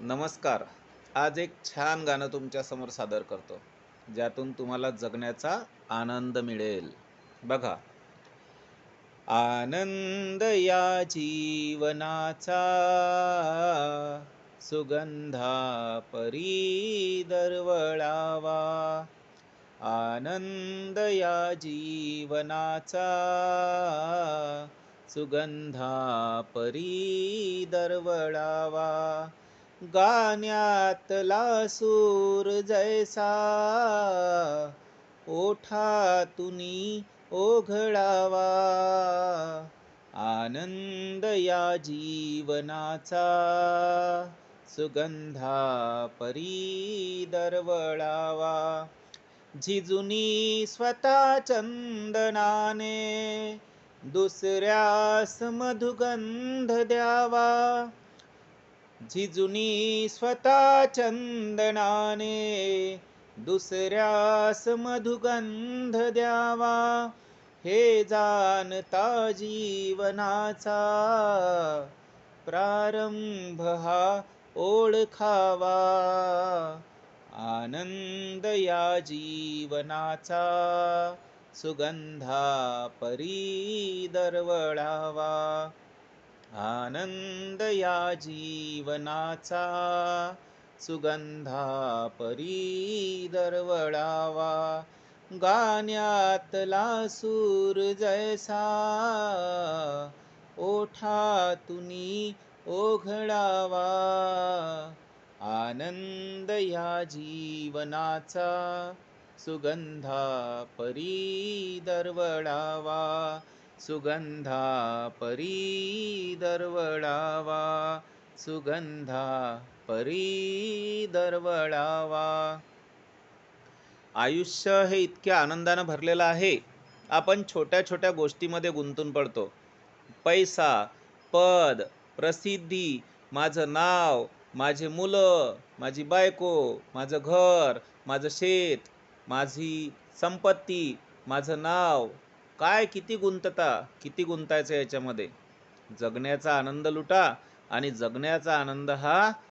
नमस्कार. आज एक छान गाणं तुमच्या समोर सादर करतो, ज्यातून तुम्हाला जगण्याचा आनंद मिळेल. बघा, आनंद या जीवनाचा सुगंधा परी दरवळावा. आनंद या जीवनाचा सुगंधा परी दरवळावा. गाण्यातला सूर जैसा ओठातुनी ओघळावा. आनंद या जीवनाचा सुगंधा परी दरवळावा. झिजुनी स्वतः चंदनाने दुसऱ्यास मधुगंध द्यावा. झिजुनी स्वतः चंदनाने दुसऱ्यास मधुगंध द्यावा. हे जाणता जीवनाचा प्रारंभ हा ओळखावा. आनंद या जीवनाचा सुगंधा परी दरवळावा. आनंद या जीवनाचा सुगंधा परी दरवळावा. गाण्यातला सूर जैसा ओठातुनी ओघळावा. आनंद या जीवनाचा सुगंधा परी दरवळावा. सुगंधा परी दरवळावा. सुगंधा परी दरवळावा. आयुष्य हे इतक्या आनंदानं भरलेलं आहे. आपण छोट्या छोट्या गोष्टीमध्ये गुंतून पडतो. पैसा, पद, प्रसिद्धी, माझं नाव, माझे मुलं, माझी बायको, माझं घर, माझं शेत, माझी संपत्ती, माझं नाव. काय किती गुंतायचं याच्यामध्ये. जगण्याचा आनंद लुटा आणि जगण्याचा आनंद हा